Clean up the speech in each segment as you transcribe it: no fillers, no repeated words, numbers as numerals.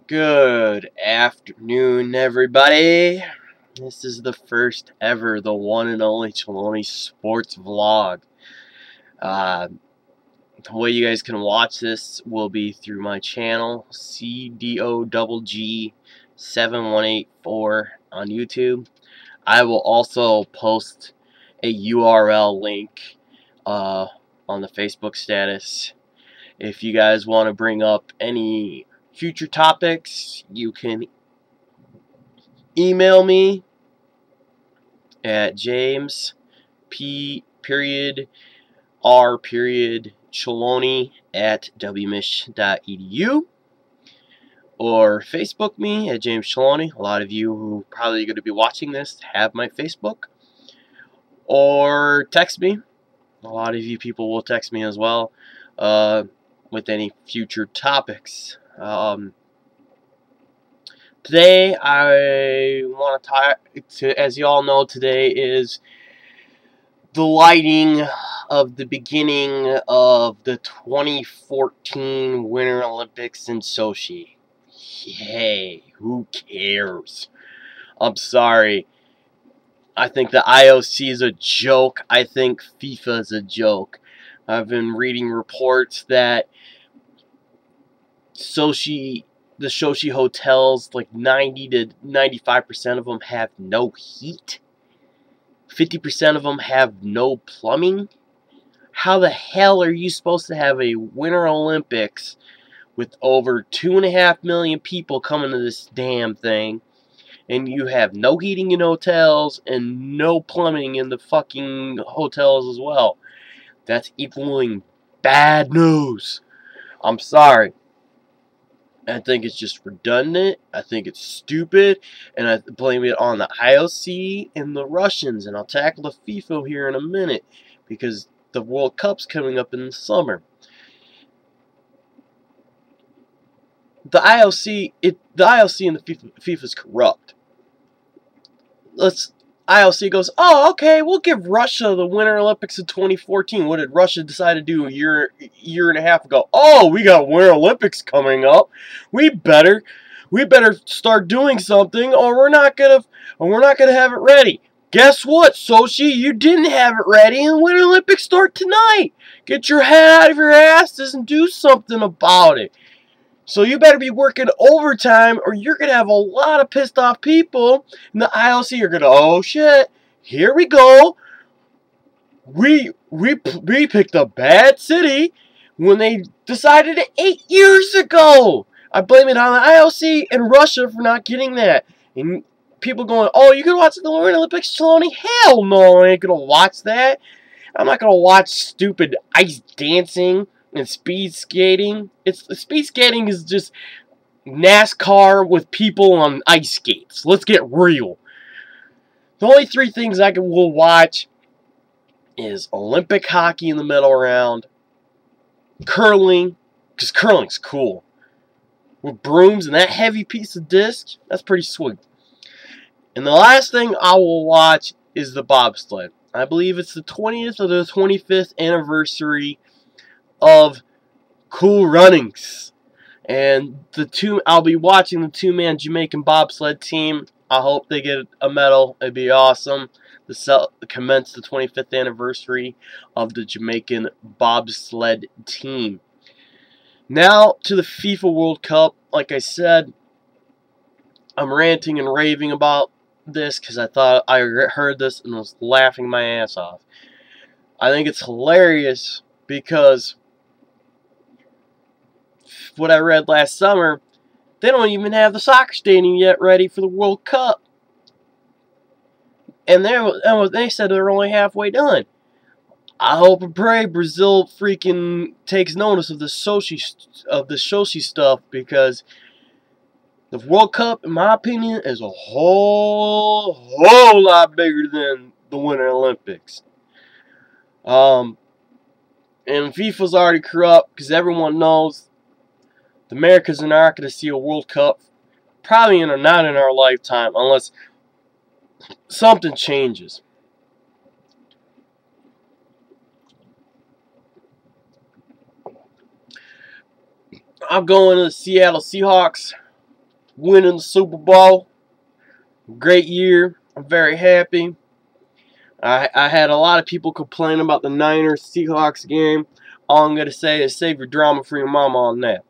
Good afternoon, everybody. This is the first ever, the one and only Chaloni Sports Vlog. The way you guys can watch this will be through my channel, CDOGG7184 on YouTube. I will also post a URL link on the Facebook status. If you guys want to bring up any future topics, you can email me at james.r.chaloni@wmich.edu or Facebook me at James Chaloni. A lot of you who probably going to be watching this have my Facebook. Or text me. A lot of you people will text me as well with any future topics. Today, I want to talk, as you all know, today is the lighting of the beginning of the 2014 Winter Olympics in Sochi. Hey, who cares? I'm sorry. I think the IOC is a joke. I think FIFA is a joke. I've been reading reports that the Sochi hotels, like 90 to 95% of them have no heat. 50% of them have no plumbing. How the hell are you supposed to have a Winter Olympics with over 2.5 million people coming to this damn thing, and you have no heating in hotels and no plumbing in the fucking hotels as well? That's equaling bad news. I'm sorry. I think it's just redundant. I think it's stupid. And I blame it on the IOC and the Russians. And I'll tackle the FIFA here in a minute, because the World Cup's coming up in the summer. The IOC and the FIFA is corrupt. IOC goes, oh, okay, we'll give Russia the Winter Olympics in 2014. What did Russia decide to do a year and a half ago? Oh, we got Winter Olympics coming up. We better start doing something, or we're not gonna have it ready. Guess what, Sochi? You didn't have it ready, and the Winter Olympics start tonight. Get your head out of your asses and do something about it. So you better be working overtime, or you're going to have a lot of pissed off people. And the IOC are going to, oh shit, here we go. We picked a bad city when they decided it 8 years ago. I blame it on the IOC and Russia for not getting that. And people going, oh, you can watch the Winter Olympics, Chaloni? Hell no, I ain't going to watch that. I'm not going to watch stupid ice dancing and speed skating. Speed skating is just NASCAR with people on ice skates. Let's get real. The only three things will watch is Olympic hockey in the medal round, curling, because curling's cool, with brooms and that heavy piece of disc. That's pretty sweet. And the last thing I will watch is the bobsled. I believe it's the 20th or the 25th anniversary of Cool Runnings, and I'll be watching the two-man Jamaican bobsled team. I hope they get a medal. It'd be awesome to commence the 25th anniversary of the Jamaican bobsled team. Now to the FIFA World Cup. Like I said, I'm ranting and raving about this because I thought I heard this and was laughing my ass off. I think it's hilarious because what I read last summer, they don't even have the soccer stadium yet ready for the World Cup. And they said they're only halfway done. I hope and pray Brazil freaking takes notice of the Sochi stuff, because the World Cup, in my opinion, is a whole lot bigger than the Winter Olympics. And FIFA's already corrupt, because everyone knows the Americans are not going to see a World Cup, probably not in our lifetime, unless something changes. I'm going to the Seattle Seahawks. winning the Super Bowl. Great year. I'm very happy. I had a lot of people complain about the Niners Seahawks game. All I'm gonna say is save your drama for your mama on that.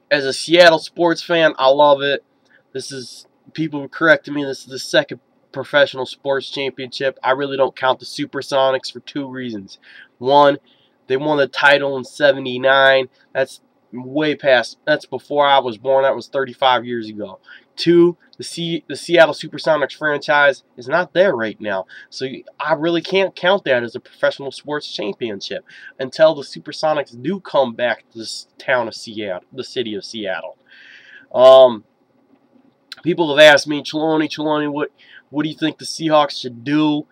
As a Seattle sports fan, I love it. This is, people corrected me, this is the second professional sports championship. I really don't count the Supersonics for two reasons. One, they won the title in '79. That's way past, that's before I was born. That was 35 years ago. Two, the Seattle Supersonics franchise is not there right now. So I really can't count that as a professional sports championship until the Supersonics do come back to this town of Seattle, the city of Seattle. People have asked me, Trelawney, what do you think the Seahawks should do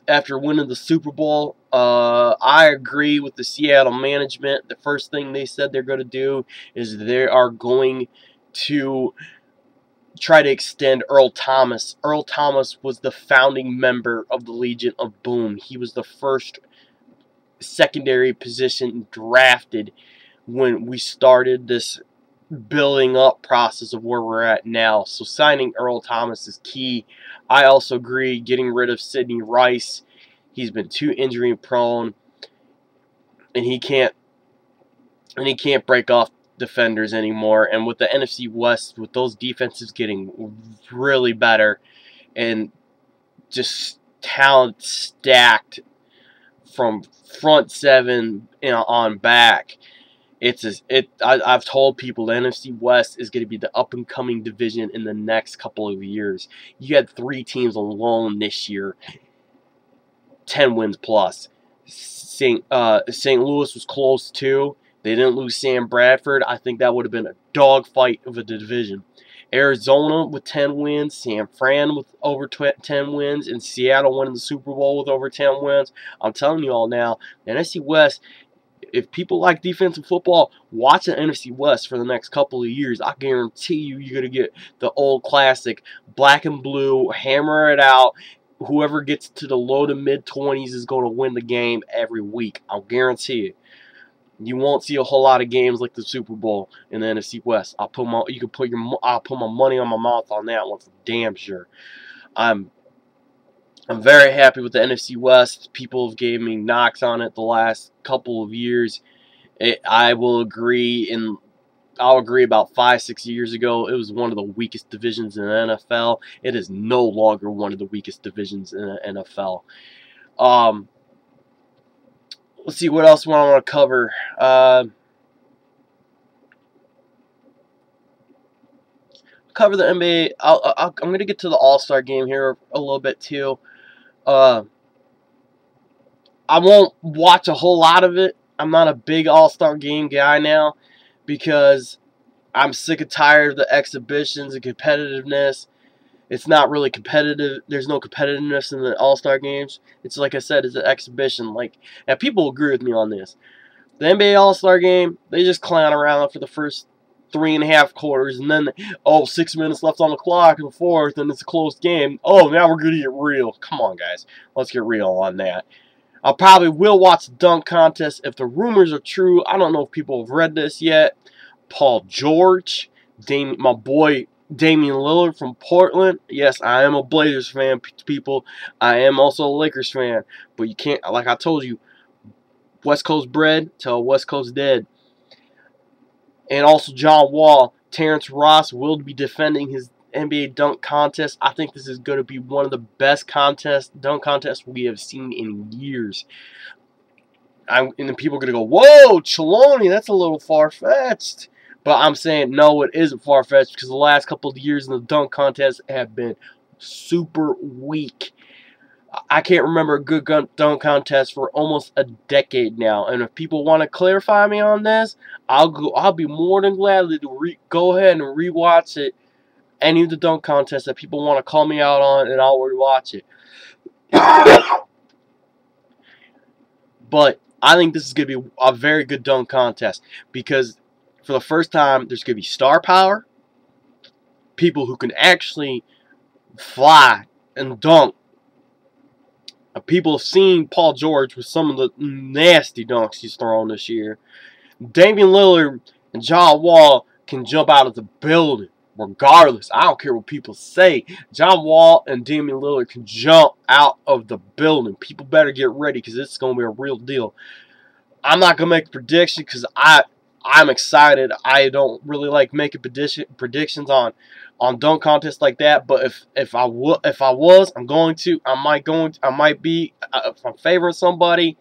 after winning the Super Bowl? I agree with the Seattle management. The first thing they said they're going to do is they are going to try to extend Earl Thomas. Earl Thomas was the founding member of the Legion of Boom. He was the first secondary position drafted when we started this building up process of where we're at now. So signing Earl Thomas is key. I also agree getting rid of Sidney Rice. He's been too injury prone, and he can't break off defenders anymore. And with the NFC West, with those defenses getting really better and just talent stacked from front seven on back, I've told people the NFC West is going to be the up-and-coming division in the next couple of years. You had 3 teams alone this year, 10 wins plus. St. Louis was close too. They didn't lose Sam Bradford. I think that would have been a dogfight of a division. Arizona with 10 wins, San Fran with over 10 wins, and Seattle winning the Super Bowl with over 10 wins. I'm telling you all now, the NFC West, if people like defensive football, watch the NFC West for the next couple of years. I guarantee you, you're going to get the old classic black and blue, hammer it out. Whoever gets to the low to mid-20s is going to win the game every week. I'll guarantee it. You won't see a whole lot of games like the Super Bowl in the NFC West. I'll put my money on my mouth on that one for damn sure. I'm very happy with the NFC West. People have gave me knocks on it the last couple of years. I'll agree about 5-6 years ago, it was one of the weakest divisions in the NFL. It is no longer one of the weakest divisions in the NFL. Let's see what else I want to cover. Cover the NBA. I'm going to get to the All-Star game here a little bit too. I won't watch a whole lot of it. I'm not a big All-Star game guy now because I'm sick and tired of the exhibitions and competitiveness. It's not really competitive. There's no competitiveness in the All-Star games. It's like I said, it's an exhibition. Now people agree with me on this. The NBA All-Star game, they just clown around for the first 3.5 quarters, and then 6 minutes left on the clock in the fourth, and it's a close game. Oh, now we're gonna get real. Come on, guys, let's get real on that. I probably will watch the dunk contest if the rumors are true. I don't know if people have read this yet. Paul George, my boy Damian Lillard from Portland. Yes, I am a Blazers fan, people. I am also a Lakers fan. But you can't, like I told you, West Coast bred till West Coast dead. And also John Wall. Terrence Ross will be defending his NBA dunk contest. I think this is going to be one of the best dunk contests we have seen in years. And then people are going to go, whoa, Trelawney, that's a little far-fetched. But I'm saying, no, it isn't far-fetched because the last couple of years in the dunk contest have been super weak. I can't remember a good dunk contest for almost a decade now. And if people want to clarify me on this, I'll be more than glad to go ahead and rewatch it. Any of the dunk contests that people want to call me out on, and I'll rewatch it. But I think this is going to be a very good dunk contest because for the first time, there's going to be star power, people who can actually fly and dunk. People have seen Paul George with some of the nasty dunks he's thrown this year. Damian Lillard and John Wall can jump out of the building regardless. I don't care what people say. John Wall and Damian Lillard can jump out of the building. People better get ready because it's going to be a real deal. I'm not going to make a prediction because I'm excited. I don't really like making predictions on dunk contests like that. But if I was, I'm going to. I might be. If I'm favoring somebody,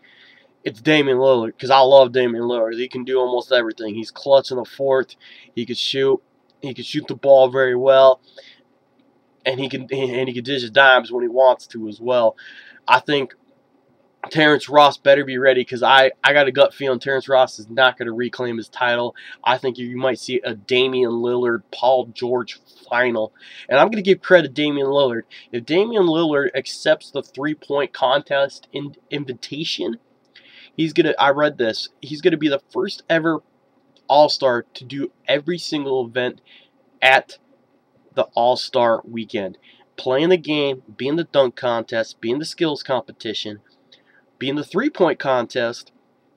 it's Damian Lillard because I love Damian Lillard. He can do almost everything. He's clutch in the fourth. He could shoot. He can shoot the ball very well, and he can dish his dimes when he wants to as well. I think Terrence Ross better be ready because I got a gut feeling Terrence Ross is not going to reclaim his title. I think you might see a Damian Lillard, Paul George final. And I'm going to give credit to Damian Lillard. If Damian Lillard accepts the three-point contest invitation, he's going to, I read this, he's going to be the first ever All-Star to do every single event at the All-Star weekend. Playing the game, being the dunk contest, being the skills competition, being the three-point contest,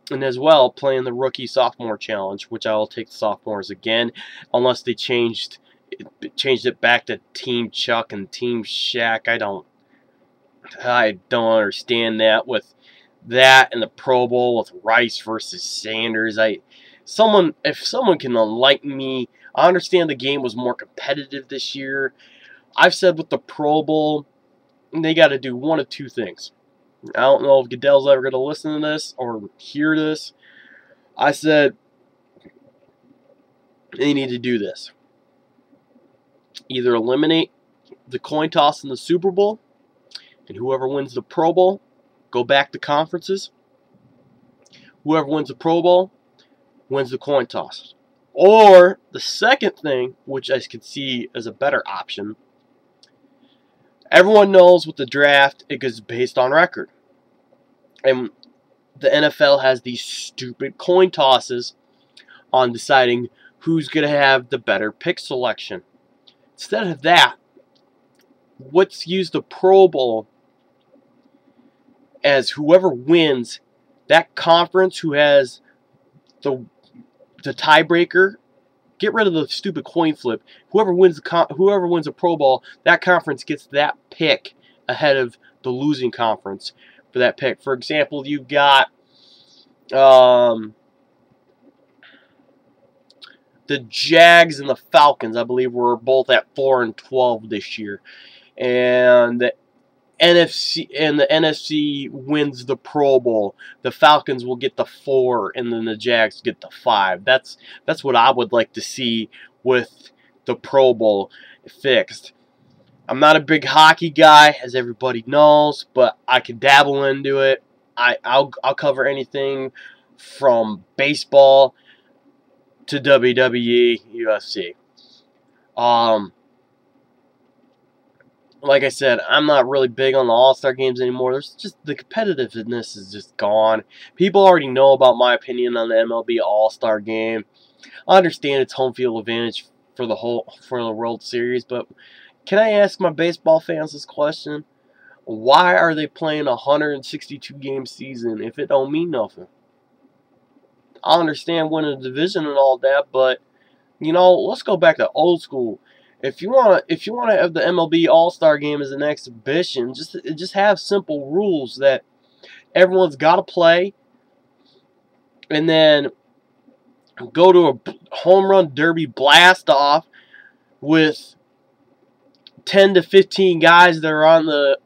and as well playing the rookie-sophomore challenge, which I will take the sophomores again, unless they changed it back to Team Chuck and Team Shaq. I don't understand that with that and the Pro Bowl with Rice versus Sanders. If someone can enlighten me, I understand the game was more competitive this year. I've said with the Pro Bowl, they got to do one of two things. I don't know if Goodell's ever going to listen to this or hear this. I said they need to do this. Either eliminate the coin toss in the Super Bowl, and whoever wins the Pro Bowl, go back to conferences. Whoever wins the Pro Bowl wins the coin toss. Or the second thing, which I could see as a better option, everyone knows with the draft, it goes based on record. And the NFL has these stupid coin tosses on deciding who's going to have the better pick selection. Instead of that, let's use the Pro Bowl as whoever wins that conference who has the tiebreaker. Get rid of the stupid coin flip. Whoever wins a Pro Bowl, that conference gets that pick ahead of the losing conference for that pick. For example, you've got the Jags and the Falcons. I believe were both at 4-12 this year, and the NFC wins the Pro Bowl. The Falcons will get the 4, and then the Jags get the 5. That's what I would like to see with the Pro Bowl fixed. I'm not a big hockey guy, as everybody knows, but I can dabble into it. I'll cover anything from baseball to WWE, UFC. Like I said, I'm not really big on the All-Star games anymore. There's just the competitiveness is just gone. People already know about my opinion on the MLB All-Star game. I understand it's home field advantage for the World Series, but can I ask my baseball fans this question? Why are they playing a 162 game season if it don't mean nothing? I understand winning a division and all that, but you know, let's go back to old school. If you want to have the MLB All-Star Game as an exhibition, just have simple rules that everyone's got to play, and then go to a home run derby blast off with 10 to 15 guys that are on the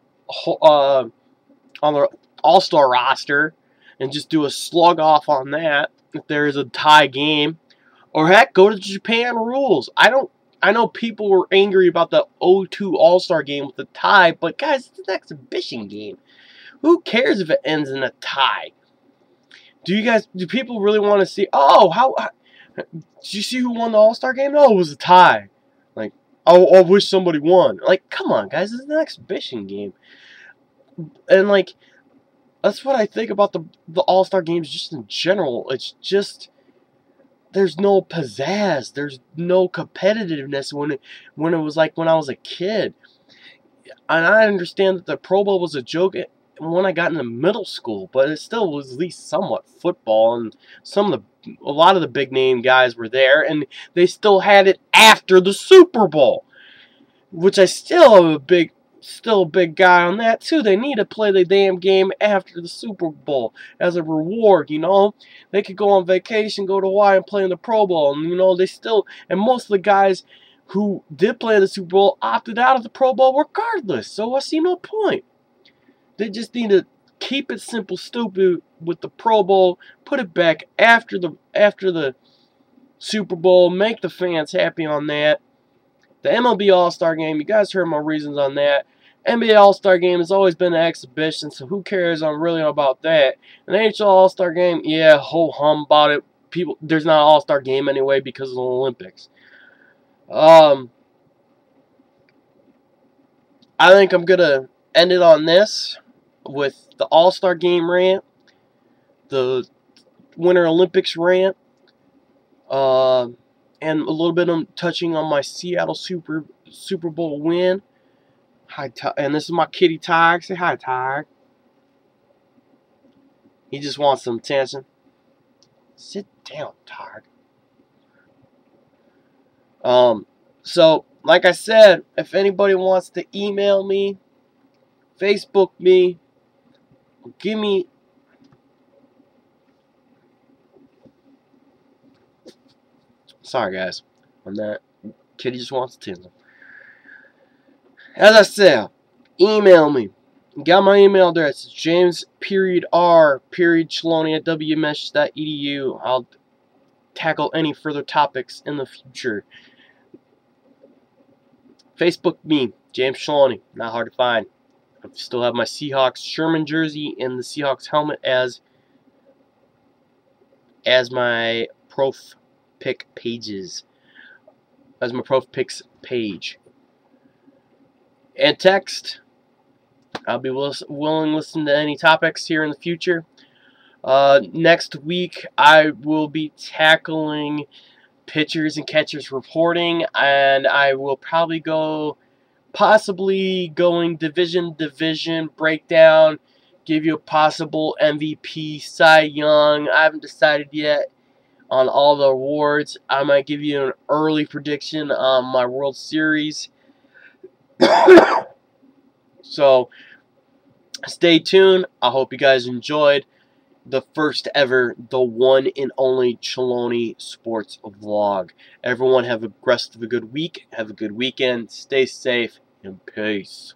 All-Star roster, and just do a slug off on that if there is a tie game, or heck, go to Japan rules. I know people were angry about the 0-2 All-Star game with the tie, but guys, it's an exhibition game. Who cares if it ends in a tie? Do people really want to see, did you see who won the All-Star game? No, it was a tie. Like, I wish somebody won. Like, come on, guys, it's an exhibition game. And, like, that's what I think about the All-Star games just in general. It's just, there's no pizzazz. There's no competitiveness when it was like when I was a kid. And I understand that the Pro Bowl was a joke when I got into middle school, but it still was at least somewhat football, and a lot of the big name guys were there, and they still had it after the Super Bowl, which I still am still a big guy on that too. They need to play the damn game after the Super Bowl as a reward, you know. They could go on vacation, go to Hawaii and play in the Pro Bowl, and you know and most of the guys who did play in the Super Bowl opted out of the Pro Bowl regardless. So I see no point. They just need to keep it simple, stupid with the Pro Bowl. Put it back after the Super Bowl. Make the fans happy on that. The MLB All-Star Game, you guys heard my reasons on that. NBA All-Star Game has always been an exhibition, so who cares really about that. An NHL All-Star Game, yeah, ho-hum about it. There's not an All-Star Game anyway because of the Olympics. I think I'm going to end it on this with the All-Star Game rant, the Winter Olympics rant, and a little bit of touching on my Seattle Super Bowl win. Hi, and this is my kitty Tig. Say hi, Tig. He just wants some attention. Sit down, Tig. So, like I said, if anybody wants to email me, Facebook me, give me... Sorry, guys. On that, kitty just wants attention. As I said, email me. You got my email address. It's james.r.chaloni@wmsh.edu. I'll tackle any further topics in the future. Facebook me, James Chaloni. Not hard to find. I still have my Seahawks Sherman jersey and the Seahawks helmet as my prof pick pages. As my prof picks page. And text. I'll be willing to listen to any topics here in the future. Next week, I will be tackling pitchers and catchers reporting, and I will probably possibly going division breakdown, give you a possible MVP, Cy Young. I haven't decided yet on all the awards. I might give you an early prediction on my World Series. So, stay tuned. I hope you guys enjoyed the first ever, the one and only Chaloni Sports Vlog. Everyone have a rest of a good week. Have a good weekend. Stay safe and peace.